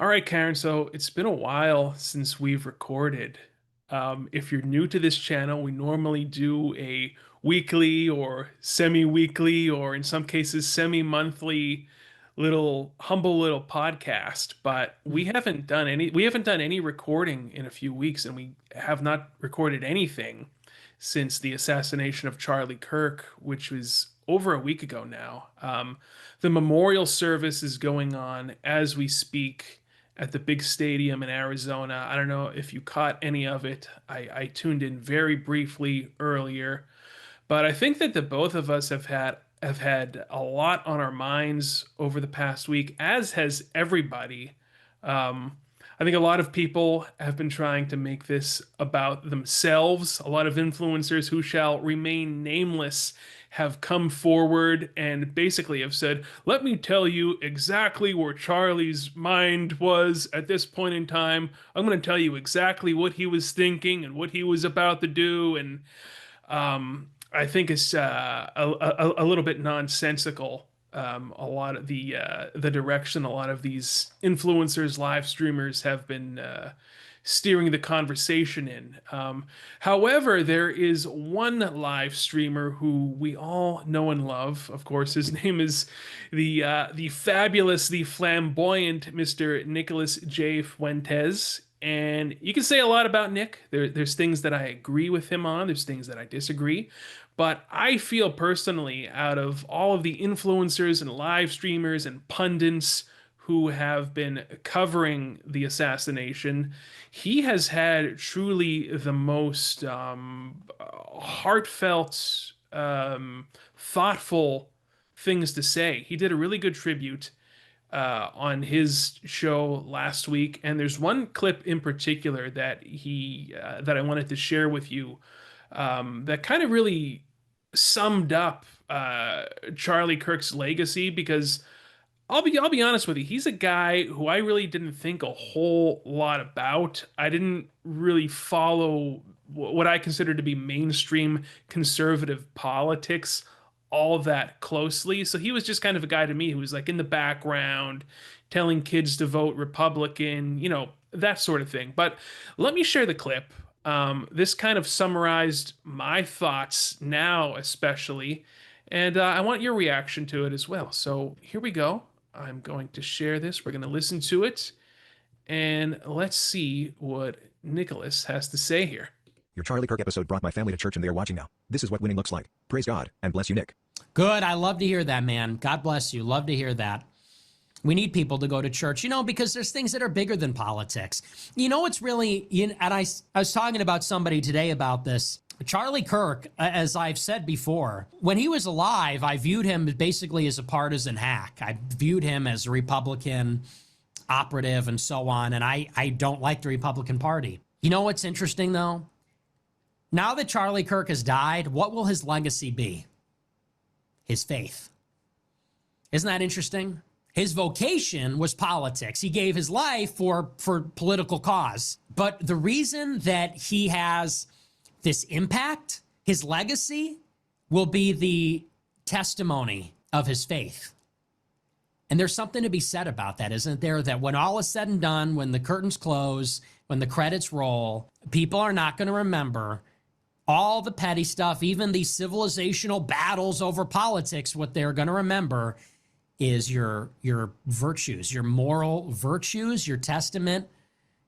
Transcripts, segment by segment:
All right, Karen. So it's been a while since we've recorded. If you're new to this channel, we normally do a weekly or semi-weekly, or in some cases semi-monthly little humble little podcast. But we haven't done any recording in a few weeks, and we have not recorded anything since the assassination of Charlie Kirk, which was over a week ago now. The memorial service is going on as we speak at the big stadium in Arizona. I don't know if you caught any of it. I tuned in very briefly earlier, but I think that the both of us have had a lot on our minds over the past week, as has everybody. I think a lot of people have been trying to make this about themselves. A lot of influencers who shall remain nameless have come forward and basically have said, let me tell you exactly where Charlie's mind was at this point in time. I'm going to tell you exactly what he was thinking and what he was about to do. And I think it's a little bit nonsensical. A lot of the direction a lot of these influencers, live streamers have been steering the conversation in. However, there is one live streamer who we all know and love. Of course, his name is the fabulous, the flamboyant Mr. Nicholas J. Fuentes. And you can say a lot about Nick. There's things that I agree with him on. There's things that I disagree. But I feel personally, out of all of the influencers and live streamers and pundits who have been covering the assassination, he has had truly the most heartfelt, thoughtful things to say. He did a really good tribute on his show last week, and there's one clip in particular that I wanted to share with you that kind of really summed up Charlie Kirk's legacy. Because I'll be honest with you, he's a guy who I really didn't think a whole lot about. I didn't really follow what I consider to be mainstream conservative politics all that closely. So he was just kind of a guy to me who was like in the background, telling kids to vote Republican, that sort of thing. But let me share the clip. This kind of summarized my thoughts now, especially, and I want your reaction to it as well. So here we go. I'm going to share this. We're going to listen to it, and let's see what Nicholas has to say here. Your Charlie Kirk episode brought my family to church and they are watching now. This is what winning looks like. Praise God and bless you, Nick. Good. I love to hear that, man. God bless you. Love to hear that. We need people to go to church, because there's things that are bigger than politics. It's really, and I was talking about somebody today about this. Charlie Kirk, as I've said before, when he was alive, I viewed him basically as a partisan hack. I viewed him as a Republican operative and so on, and I don't like the Republican Party. You know what's interesting, though? Now that Charlie Kirk has died, what will his legacy be? His faith. Isn't that interesting? His vocation was politics. He gave his life for political cause. But the reason that he has this impact, his legacy, will be the testimony of his faith. And there's something to be said about that, isn't there? That when all is said and done, when the curtains close, when the credits roll, people are not going to remember all the petty stuff, even the civilizational battles over politics. What they're going to remember is your virtues, your moral virtues, your testament,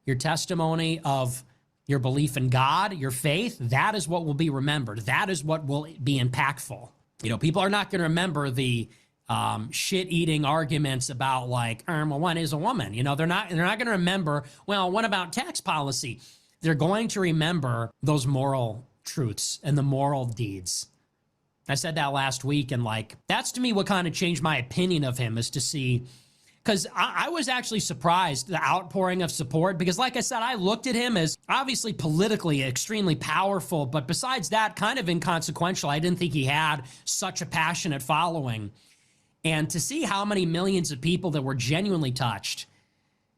your testimony of your belief in God, your faith. That is what will be remembered. That is what will be impactful. People are not going to remember the shit-eating arguments about well, one is a woman. They're not going to remember, well, what about tax policy? They're going to remember those moral truths and the moral deeds. I said that last week, and that's to me what kind of changed my opinion of him, is to see, because I was actually surprised, the outpouring of support, because like I said, I looked at him as obviously politically extremely powerful, but besides that, kind of inconsequential. I didn't think he had such a passionate following. And to see how many millions of people that were genuinely touched,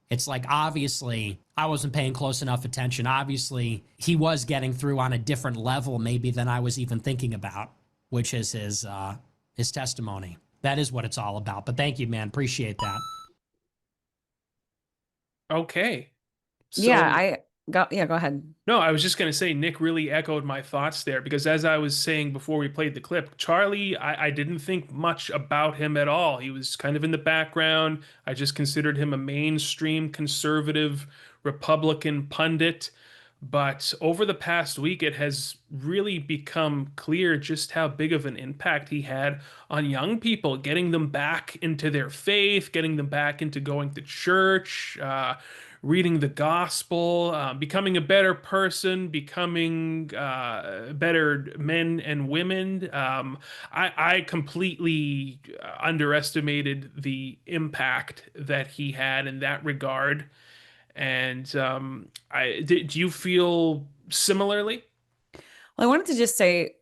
it's obviously I wasn't paying close enough attention. Obviously, he was getting through on a different level maybe than I was even thinking about, which is his testimony. That is what it's all about. But thank you, man. Appreciate that. Okay. Yeah, So go ahead. no, I was just going to say Nick really echoed my thoughts there because as I was saying before we played the clip, Charlie, I didn't think much about him at all. He was kind of in the background. I just considered him a mainstream conservative Republican pundit. But over the past week, it has really become clear just how big of an impact he had on young people, getting them back into their faith, getting them back into going to church, reading the gospel, becoming a better person, becoming better men and women. I completely underestimated the impact that he had in that regard. And do you feel similarly? Well, I wanted to just say,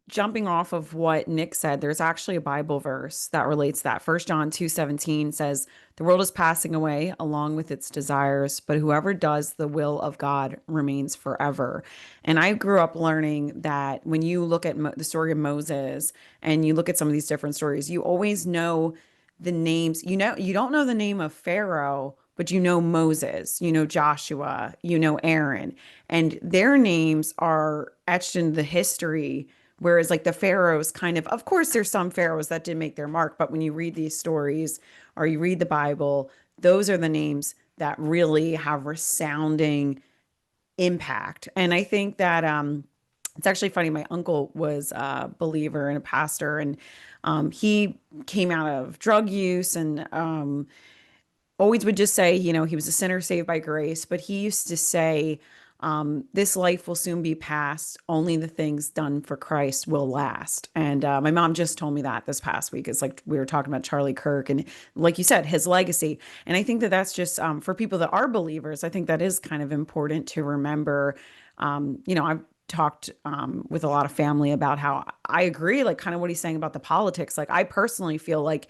jumping off of what Nick said, there's actually a Bible verse that relates that. First John 2:17 says, "The world is passing away along with its desires, but whoever does the will of God remains forever." And I grew up learning that when you look at the story of Moses and you look at some of these different stories, you always know the names. You don't know the name of Pharaoh, but you know Moses, you know Joshua, you know Aaron, and their names are etched into the history. Whereas, like the pharaohs, of course, there's some pharaohs that did make their mark, but when you read these stories or you read the Bible, those are the names that really have resounding impact. And I think that it's actually funny. My uncle was a believer and a pastor, and he came out of drug use and always would just say, he was a sinner saved by grace, but he used to say, this life will soon be past. Only the things done for Christ will last. And my mom just told me that this past week. It's like we were talking about Charlie Kirk and, like you said, his legacy. And I think that that's just for people that are believers. I think that is kind of important to remember. I've talked with a lot of family about how I agree, like kind of what he's saying about the politics. Like I personally feel like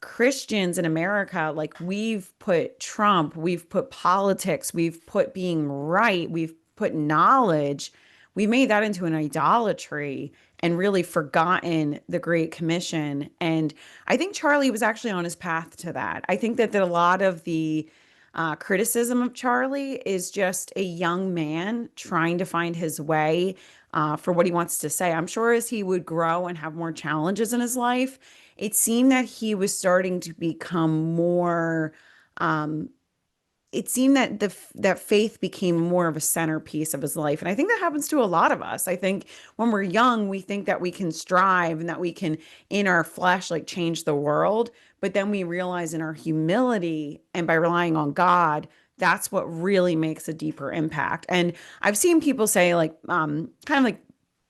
Christians in America, like we've put Trump, we've put politics, we've put being right, we've put knowledge, we made that into an idolatry and really forgotten the Great Commission. And I think Charlie was actually on his path to that. I think that a lot of the criticism of Charlie is just a young man trying to find his way for what he wants to say. I'm sure as he would grow and have more challenges in his life, it seemed that he was starting to become more. Um, it seemed that that faith became more of a centerpiece of his life, and I think that happens to a lot of us. I think when we're young, we think that we can strive and that we can, in our flesh, like change the world. But then we realize in our humility and by relying on God, that's what really makes a deeper impact. And I've seen people say, like, kind of like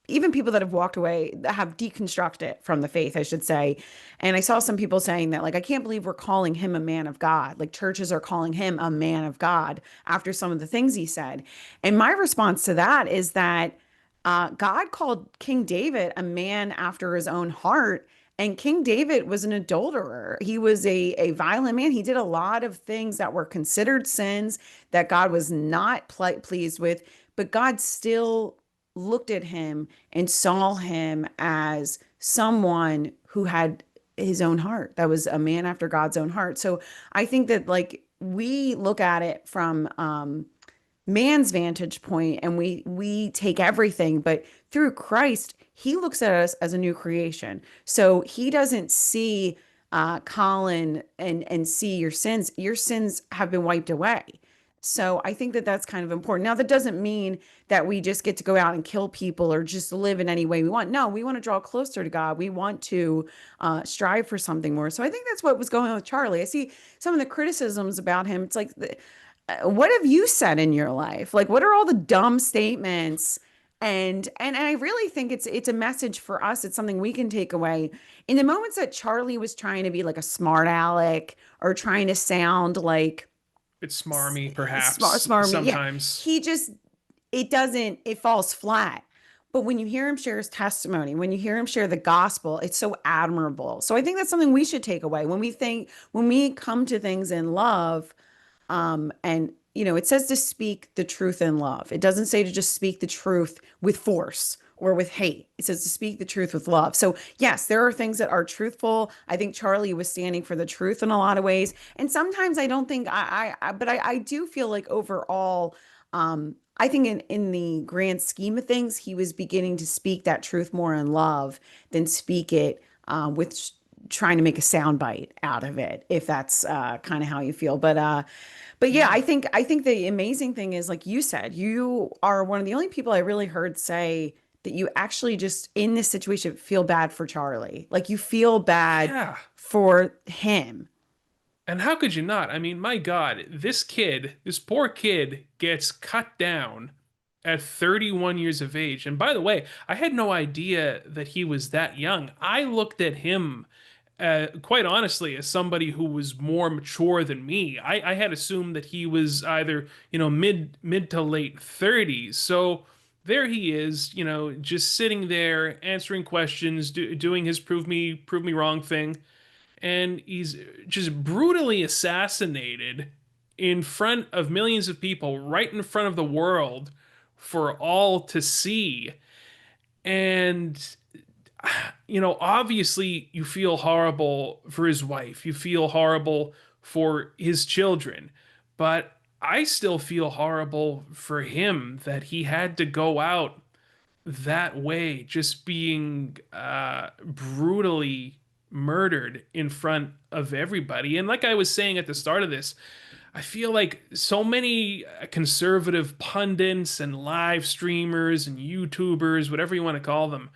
even people that have walked away that have deconstructed from the faith, I should say. And I saw some people saying that, like, I can't believe we're calling him a man of God. Like churches are calling him a man of God after some of the things he said. And my response to that is that God called King David a man after his own heart. And King David was an adulterer. He was a violent man. He did a lot of things that were considered sins that God was not pleased with, but God still looked at him and saw him as someone who had his own heart. That was a man after God's own heart. So I think that like we look at it from man's vantage point and we take everything, but through Christ, he looks at us as a new creation. So he doesn't see Collin and see your sins. Your sins have been wiped away. So I think that that's kind of important. Now, that doesn't mean that we just get to go out and kill people or just live in any way we want. No, we want to draw closer to God. We want to strive for something more. So I think that's what was going on with Charlie. I see some of the criticisms about him. It's like, what have you said in your life? Like, what are all the dumb statements? And I really think it's a message for us. It's something we can take away. In the moments that Charlie was trying to be like a smart aleck or trying to sound like It's smarmy, perhaps, smarmy. Yeah. sometimes. He just, it falls flat. But when you hear him share his testimony, when you hear him share the gospel, it's so admirable. So I think that's something we should take away when we come to things in love, and it says to speak the truth in love. It doesn't say to just speak the truth with force or with hate. It says to speak the truth with love. So, yes, there are things that are truthful. I think Charlie was standing for the truth in a lot of ways. And sometimes I don't think but I do feel like overall, I think in the grand scheme of things, he was beginning to speak that truth more in love than speak it with trying to make a soundbite out of it, if that's kind of how you feel. But yeah, Yeah. I think the amazing thing is, like you said, you are one of the only people I really heard say that you actually just in this situation feel bad for Charlie. Like you feel bad Yeah. for him. And how could you not? I mean, my God, this kid, this poor kid gets cut down at 31 years of age. And by the way, I had no idea that he was that young. I looked at him, quite honestly, as somebody who was more mature than me. I had assumed that he was either, mid to late 30s. So there he is, just sitting there answering questions, doing his prove me wrong thing, and he's just brutally assassinated in front of millions of people, right in front of the world for all to see. And, obviously, you feel horrible for his wife, you feel horrible for his children, but I still feel horrible for him that he had to go out that way, just being brutally murdered in front of everybody. And like I was saying at the start of this, I feel like so many conservative pundits and live streamers and YouTubers, whatever you want to call them,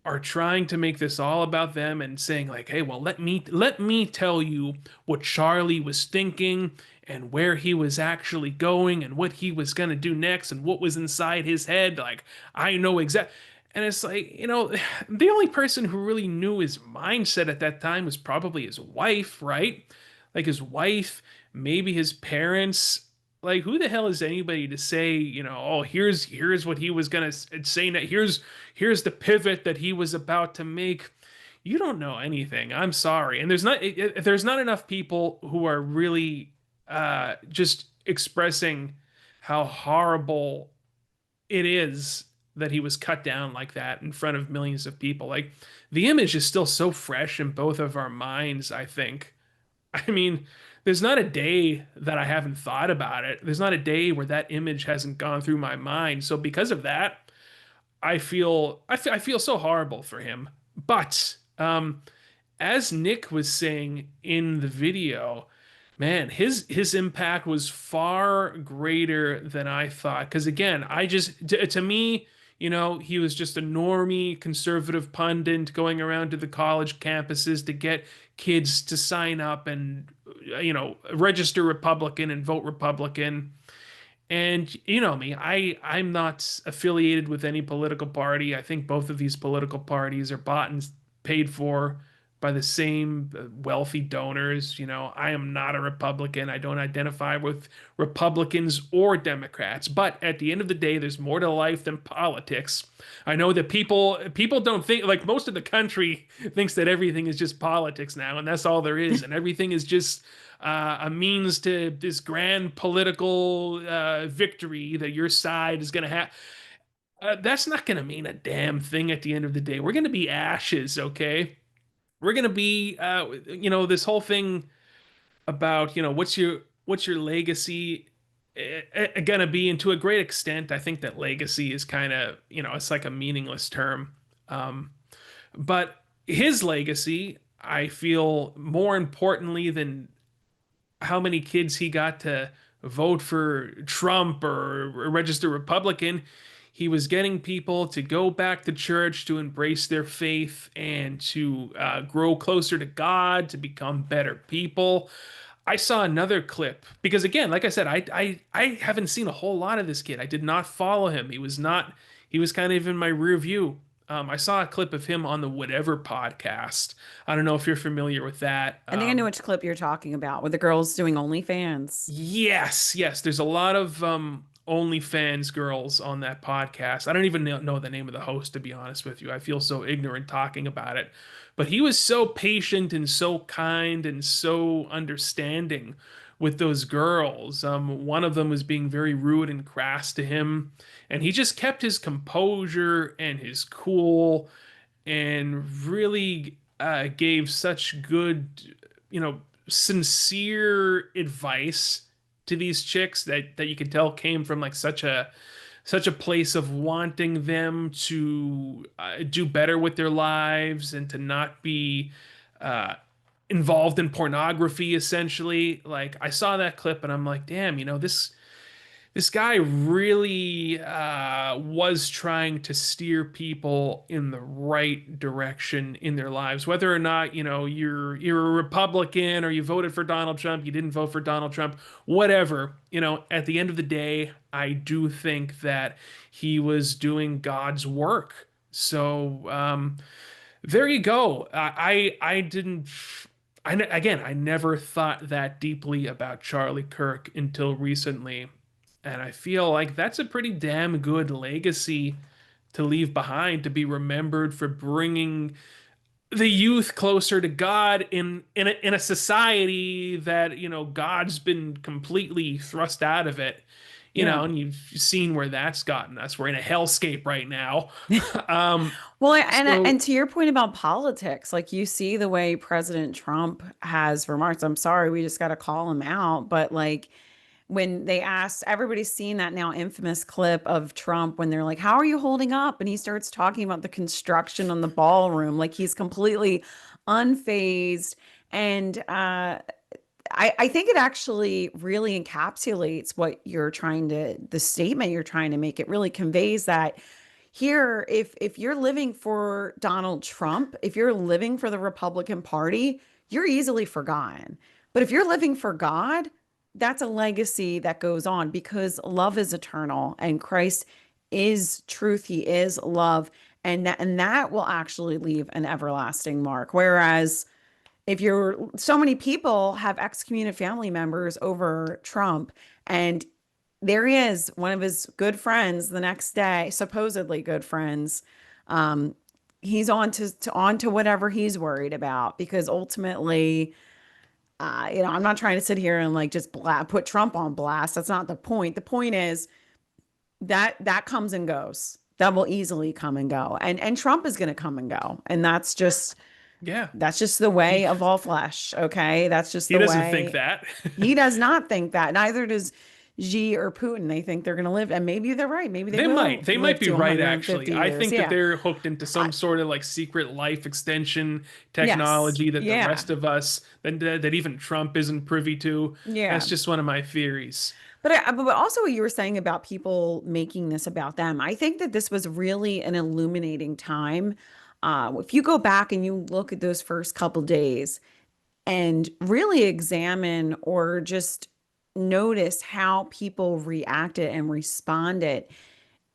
are trying to make this all about them and saying like, hey, well, let me tell you what Charlie was thinking and where he was actually going and what he was going to do next and what was inside his head. Like, I know exactly. And it's like, the only person who really knew his mindset at that time was probably his wife, right? Like his wife, maybe his parents. Like, who the hell is anybody to say, oh, here's what he was gonna say. Here's the pivot that he was about to make. You don't know anything. I'm sorry. And there's not enough people who are really just expressing how horrible it is that he was cut down like that in front of millions of people. Like, the image is still so fresh in both of our minds, I think. I mean, there's not a day that I haven't thought about it. There's not a day where that image hasn't gone through my mind. So because of that, I feel so horrible for him. But as Nick was saying in the video, man, his impact was far greater than I thought. Because again, to me, he was just a normie conservative pundit going around to the college campuses to get kids to sign up and register Republican and vote Republican. And you know me, I'm not affiliated with any political party. I think both of these political parties are bought and paid for by the same wealthy donors. I am not a Republican. I don't identify with Republicans or Democrats. But at the end of the day, there's more to life than politics. I know that people don't think, like, most of the country thinks that everything is just politics now, and that's all there is, and everything is just a means to this grand political victory that your side is going to have. That's not going to mean a damn thing at the end of the day. We're going to be ashes, okay? We're going to be, this whole thing about, what's your legacy going to be. And to a great extent, I think that legacy is kind of, it's like a meaningless term. Um, but his legacy, I feel more importantly than how many kids he got to vote for Trump or register Republican. He was getting people to go back to church, to embrace their faith, and to grow closer to God, to become better people. I saw another clip because, again, like I said, I haven't seen a whole lot of this kid. I did not follow him. He was not. He was kind of in my rear view. I saw a clip of him on the Whatever podcast. I don't know if you're familiar with that. I think I know which clip you're talking about with the girls doing OnlyFans. Yes, yes. There's a lot of OnlyFans girls on that podcast. I don't even know the name of the host, to be honest with you. I feel so ignorant talking about it. But he was so patient and so kind and so understanding with those girls. One of them was being very rude and crass to him, and he just kept his composure and his cool and really gave such good, sincere advice to these chicks that you could tell came from like such a place of wanting them to do better with their lives and to not be uh, involved in pornography, essentially. Like I saw that clip and I'm like, damn, this guy really was trying to steer people in the right direction in their lives, whether or not, you're a Republican or you voted for Donald Trump, you didn't vote for Donald Trump, whatever. At the end of the day, I do think that he was doing God's work. So there you go. I didn't. Again, I never thought that deeply about Charlie Kirk until recently. And I feel like that's a pretty damn good legacy to leave behind, to be remembered for bringing the youth closer to God in a society that, God's been completely thrust out of it. Yeah. And you've seen where that's gotten us. We're in a hellscape right now. Um, Well, and so to your point about politics, like you see the way President Trump has remarked, I'm sorry, we just got to call him out, but like when they asked, everybody's seen that now infamous clip of Trump when they're like, "How are you holding up?" And he starts talking about the construction on the ballroom, like he's completely unfazed. And I think it actually really encapsulates what you're trying to, the statement you're trying to make. It really conveys that here, if you're living for Donald Trump, if you're living for the Republican Party, you're easily forgotten. But if you're living for God, that's a legacy that goes on because love is eternal and Christ is truth. He is love. And that will actually leave an everlasting mark. Whereas if you're, so many people have excommunicated family members over Trump, and there he is, one of his good friends the next day, supposedly good friends. Um, he's on to whatever he's worried about because ultimately, I'm not trying to sit here and like just put Trump on blast. That's not the point. The point is that that comes and goes. That will easily come and go, and Trump is going to come and go, and yeah, that's just the he way of all flesh. Okay, that's just he the doesn't think way. that. He does not think that. Neither does Xi or Putin. They think they're going to live, and maybe they're right. Maybe they They might. will They might live be to right, 150 actually. I years. think that Yeah. they're hooked into I, some sort of like secret life extension yes. technology that the Yeah. rest of us, that even Trump isn't privy to. That's Yeah. just one of my theories. But also what you were saying about people making this about them, I think that this was really an illuminating time. If you go back and you look at those first couple days and really examine or just notice how people reacted and responded,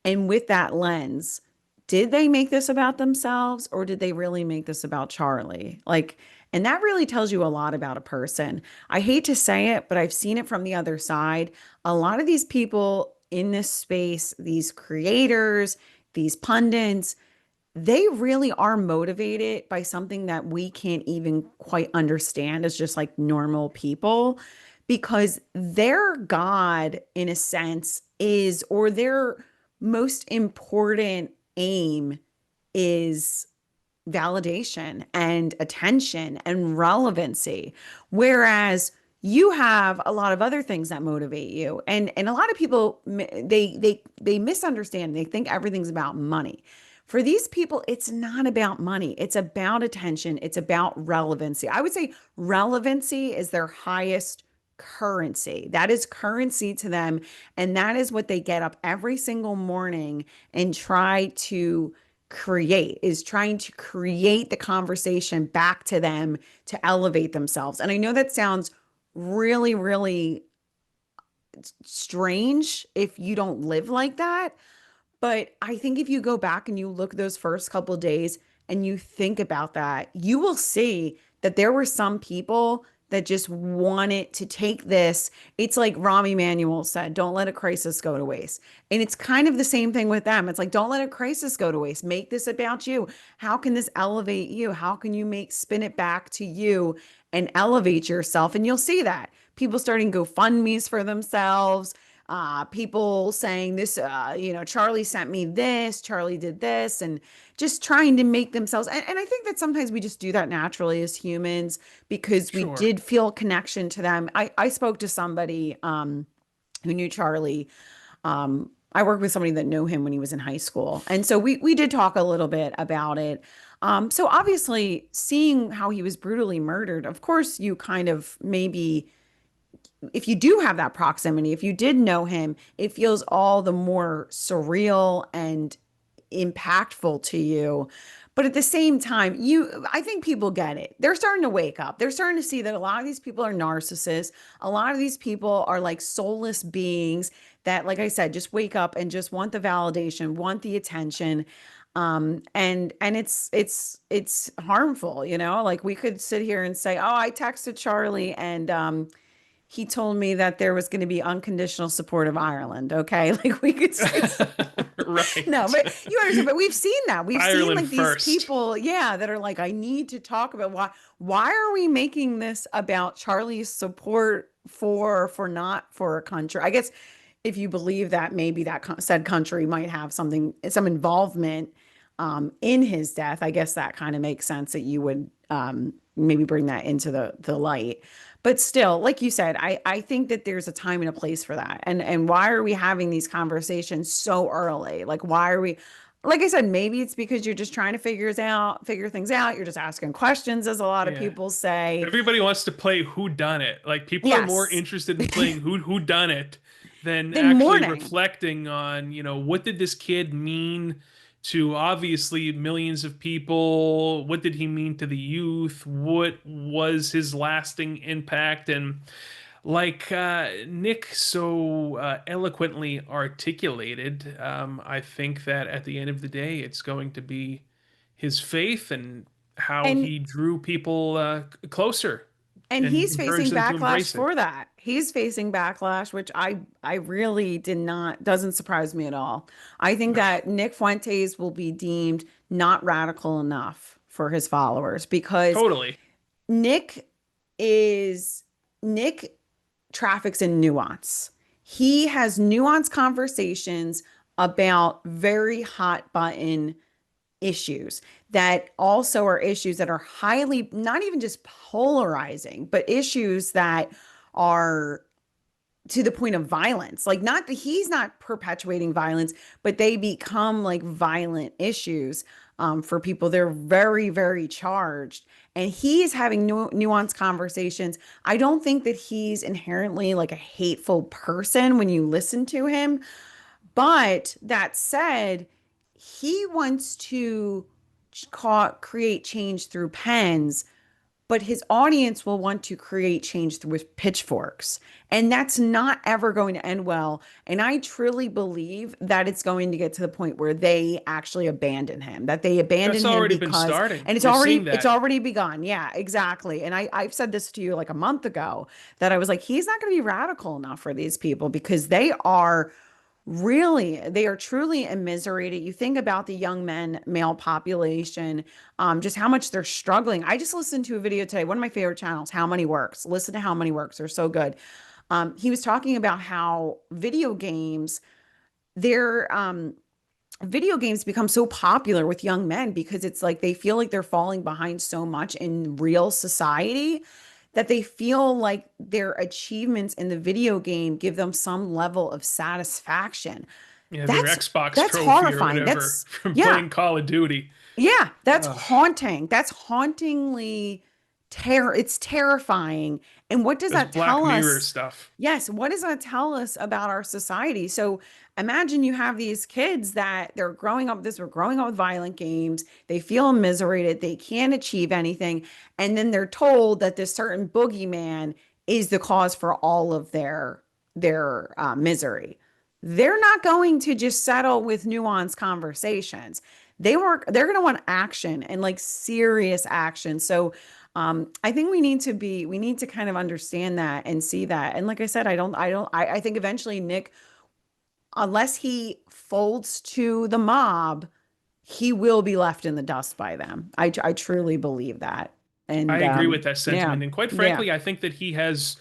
and with that lens, did they make this about themselves or did they really make this about Charlie? Like, and that really tells you a lot about a person. I hate to say it, but I've seen it from the other side. A lot of these people in this space, these creators, these pundits, they really are motivated by something that we can't even quite understand as just like normal people because their God, in a sense, is, or their most important aim is validation and attention and relevancy. Whereas you have a lot of other things that motivate you. And a lot of people they misunderstand. They think everything's about money. For these people, it's not about money. It's about attention. It's about relevancy. I would say relevancy is their highest currency. That is currency to them. And that is what they get up every single morning and trying to create the conversation back to them to elevate themselves. And I know that sounds really, really strange if you don't live like that. But I think if you go back and you look those first couple of days and you think about that, you will see that there were some people that just wanted to take this. It's like Rahm Emanuel said, don't let a crisis go to waste. And it's kind of the same thing with them. It's like, don't let a crisis go to waste. Make this about you. How can this elevate you? How can you spin it back to you and elevate yourself? And you'll see that people starting GoFundMe's for themselves, people saying this, Charlie sent me this, Charlie did this, and just trying to make themselves. And I think that sometimes we just do that naturally as humans because we Sure. did feel connection to them. I spoke to somebody who knew Charlie. I worked with somebody that knew him when he was in high school. And so we did talk a little bit about it. So obviously seeing how he was brutally murdered, of course you kind of maybe, if you do have that proximity, if you did know him, it feels all the more surreal and impactful to you. But at the same time, I think people get it. They're starting to wake up. They're starting to see that a lot of these people are narcissists. A lot of these people are like soulless beings that, like I said, just wake up and just want the validation, want the attention. And it's harmful, like we could sit here and say, oh, I texted Charlie and he told me that there was going to be unconditional support of Ireland. Okay. Like we could say, no, Right. but you understand, but we've seen that. We've seen Ireland like these first. people, yeah, that are like, I need to talk about why are we making this about Charlie's support for not for a country? I guess if you believe that maybe that said country might have some involvement in his death, I guess that kind of makes sense that you would maybe bring that into the light. But still, like you said, I think that there's a time and a place for that. And why are we having these conversations so early? Like, why are we, like I said, maybe it's because you're just trying to figure things out. You're just asking questions, as a lot of Yeah. people say. Everybody wants to play who done it. Like people are more Yes. interested in playing who done it than Then actually mourning. reflecting on, what did this kid mean to obviously millions of people? What did he mean to the youth? What was his lasting impact? And like Nick so eloquently articulated, I think that at the end of the day, it's going to be his faith and how And he drew people closer And and he's facing encouraged them to backlash embrace it. for that. He's facing backlash, which I really did not doesn't surprise me at all. I think that Nick Fuentes will be deemed not radical enough for his followers because Totally. Nick is Nick traffics in nuance. He has nuanced conversations about very hot button issues that also are issues that are highly, not even just polarizing, but issues that are to the point of violence. Like, not that he's not perpetuating violence, but they become like violent issues for people. They're very, very charged. And he's having nuanced conversations. I don't think that he's inherently like a hateful person when you listen to him. But that said, he wants to create change through pens, but his audience will want to create change with pitchforks. And that's not ever going to end well. And I truly believe that it's going to get to the point where they actually abandon him, that they That's abandon him already been because, starting. and We're seeing it's that. already begun. Yeah, exactly. And I've said this to you like a month ago that I was like, he's not going to be radical enough for these people because they are truly immiserated. You think about the young men, male population, just how much they're struggling. I just listened to a video today, one of my favorite channels, How Money Works. Listen to How Money Works. They're so good. He was talking about how their video games become so popular with young men because it's like they feel like they're falling behind so much in real society that they feel like their achievements in the video game give them some level of satisfaction. Yeah, their That's Xbox that's trophy or horrifying. whatever That's from yeah. playing Call of Duty. Yeah, that's Ugh, haunting. That's hauntingly it's terrifying. And what does that's that Black tell Mirror us? stuff. Yes, what does that tell us about our society? So imagine you have these kids that we're growing up with violent games. They feel immiserated. They can't achieve anything. And then they're told that this certain boogeyman is the cause for all of their misery. They're not going to just settle with nuanced conversations. They're going to want action and like serious action. So I think we need to kind of understand that and see that. And like I said, I think eventually Nick, unless he folds to the mob, he will be left in the dust by them. I truly believe that. I And agree with that yeah, sentiment. And quite yeah, frankly, I think that he has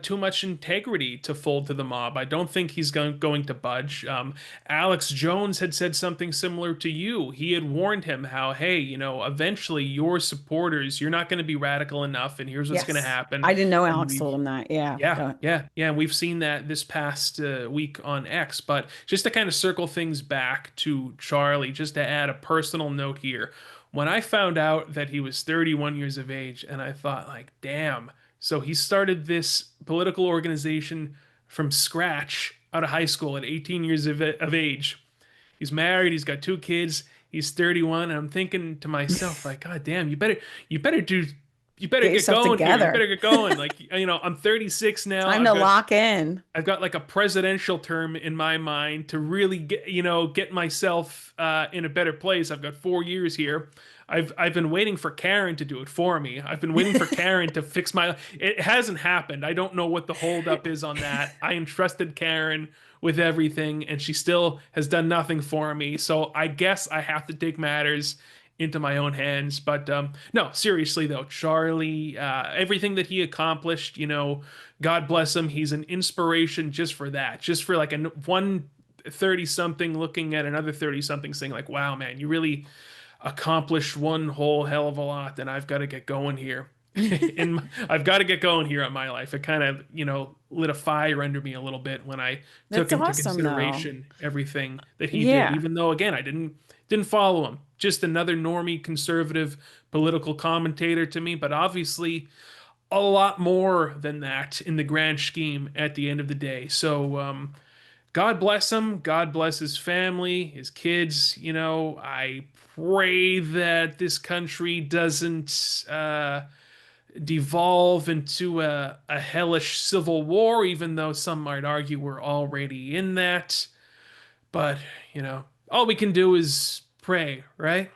too much integrity to fold to the mob. I don't think he's going to budge. Alex Jones had said something similar to you. He had warned him how, hey, eventually your supporters, you're not going to be radical enough, and here's what's going to Yes. happen. I didn't know And Alex we told him that. Yeah. Yeah, Go. yeah, yeah. And we've seen that this past week on X. But just to kind of circle things back to Charlie, just to add a personal note here. When I found out that he was 31 years of age, and I thought, like, damn. So he started this political organization from scratch out of high school at 18 years of age. He's married, he's got two kids, he's 31, and I'm thinking to myself, like, God damn, you better do you better Get get yourself going here. You together. better get going. Like, I'm 36 now. Time to lock in. I've got like a presidential term in my mind to really get myself in a better place. I've got 4 years here. I've been waiting for Karen to do it for me. I've been waiting for Karen to fix my. It hasn't happened. I don't know what the holdup is on that. I entrusted Karen with everything, and she still has done nothing for me. So I guess I have to take matters into my own hands. But no, seriously though, Charlie, everything that he accomplished, God bless him. He's an inspiration just for that, just for like one 30 something looking at another 30 something saying like, wow, man, you really accomplished one whole hell of a lot. And I've got to get going here. I've got to get going here on my life. It kind of, lit a fire under me a little bit when I took That's into awesome, though. consideration everything that he did, Yeah, even though again, I didn't follow him. Just another normie conservative political commentator to me, but obviously a lot more than that in the grand scheme at the end of the day. So God bless him. God bless his family, his kids. I pray that this country doesn't devolve into a hellish civil war, even though some might argue we're already in that. But, all we can do is pray, right?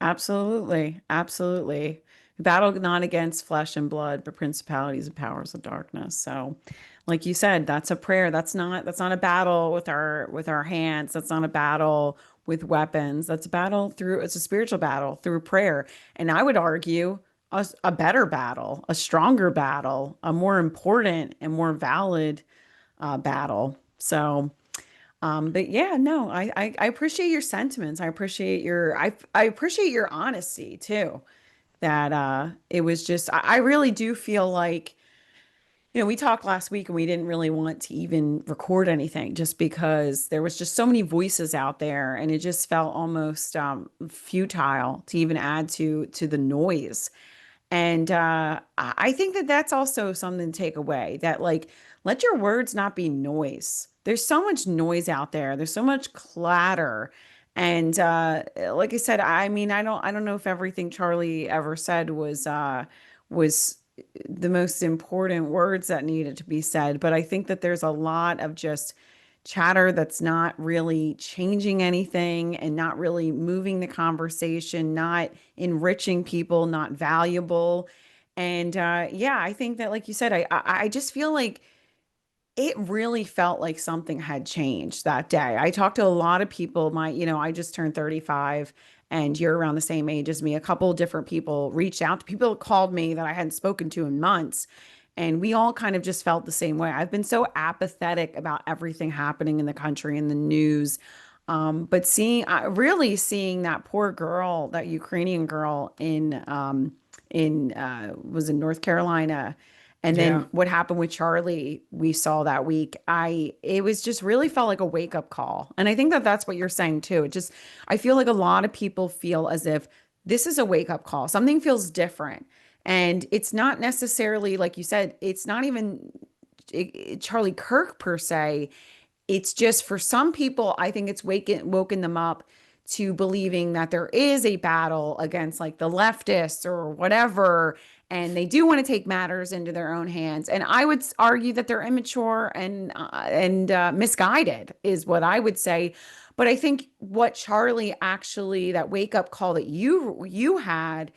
absolutely. Absolutely. Battle not against flesh and blood, but principalities and powers of darkness. So, like you said, that's a prayer. That's not a battle with our hands. That's not a battle with weapons. That's a battle through it's a spiritual battle through prayer. And I would argue a better battle, a stronger battle, a more important and more valid battle. So, but yeah, no, I appreciate your sentiments. I appreciate your honesty too. That it was just I really do feel like, we talked last week and we didn't really want to even record anything just because there was just so many voices out there and it just felt almost futile to even add to the noise. And I think that that's also something to take away that, like, let your words not be noise. There's so much noise out there. There's so much clatter. And like I said, I mean, I don't know if everything Charlie ever said was the most important words that needed to be said, but I think that there's a lot of just chatter that's not really changing anything and not really moving the conversation, not enriching people, not valuable. And yeah, I think that, like you said, I just feel like it really felt like something had changed that day. I talked to a lot of people. I just turned 35 and you're around the same age as me. A couple of different people reached out to people called me that I hadn't spoken to in months. And we all kind of just felt the same way. I've been so apathetic about everything happening in the country and the news. But really seeing that poor girl, that Ukrainian girl was in North Carolina, and Yeah. then what happened with Charlie, we saw that week. It was just really felt like a wake up call. And I think that that's what you're saying too. I feel like a lot of people feel as if this is a wake up call. Something feels different. And it's not necessarily, like you said, it's not even Charlie Kirk per se. It's just for some people, I think it's woken them up to believing that there is a battle against like the leftists or whatever, and they do want to take matters into their own hands. And I would argue that they're immature and misguided is what I would say. But I think what Charlie actually, that wake up call that you had,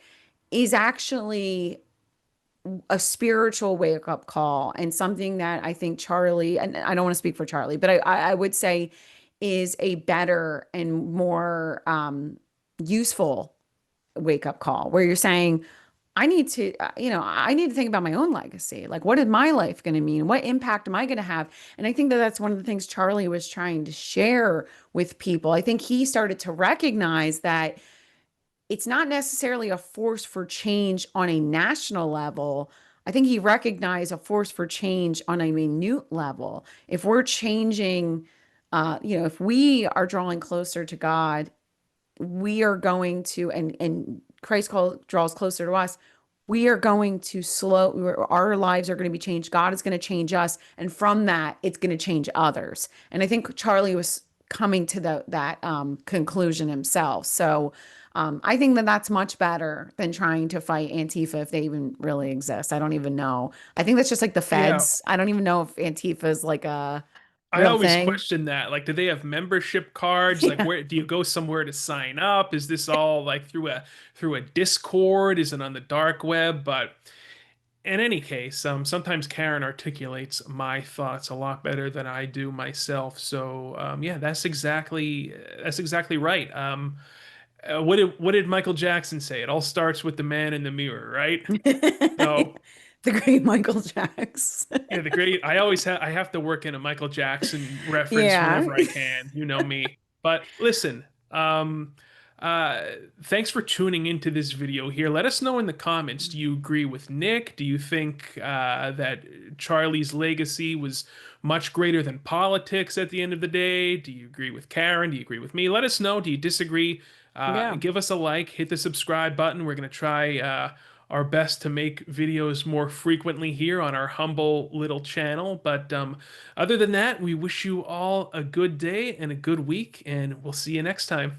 is actually a spiritual wake up call and something that I think Charlie, and I don't want to speak for Charlie, but I would say is a better and more useful wake up call where you're saying, I need to, I need to think about my own legacy. Like, what is my life going to mean? What impact am I going to have? And I think that that's one of the things Charlie was trying to share with people. I think he started to recognize that it's not necessarily a force for change on a national level. I think he recognized a force for change on a minute level. If we're changing, if we are drawing closer to God, we are going to, and Christ draws closer to us. We are going to our lives are going to be changed. God is going to change us. And from that, it's going to change others. And I think Charlie was coming to that conclusion himself. So I think that that's much better than trying to fight Antifa if they even really exist. I don't even know. I think that's just like the Yeah, feds. I don't even know if Antifa is like a I real always thing. question that. Like, do they have membership cards? Like, Yeah. where do you go somewhere to sign up? Is this all like through a Discord? Is it on the dark web? But in any case, sometimes Karen articulates my thoughts a lot better than I do myself. So, yeah, that's exactly right. What did Michael Jackson say? It all starts with the man in the mirror, right? So, The great Michael Jackson. yeah, the great. I have to work in a Michael Jackson reference Yeah. whenever I can. You know me. But listen, um, uh, thanks for tuning into this video here. Let us know in the comments. Do you agree with Nick? Do you think that Charlie's legacy was much greater than politics at the end of the day? Do you agree with Karen? Do you agree with me? Let us know. Do you disagree? Yeah. Give us a like, hit the subscribe button. We're gonna try our best to make videos more frequently here on our humble little channel. But other than that, we wish you all a good day and a good week, and we'll see you next time.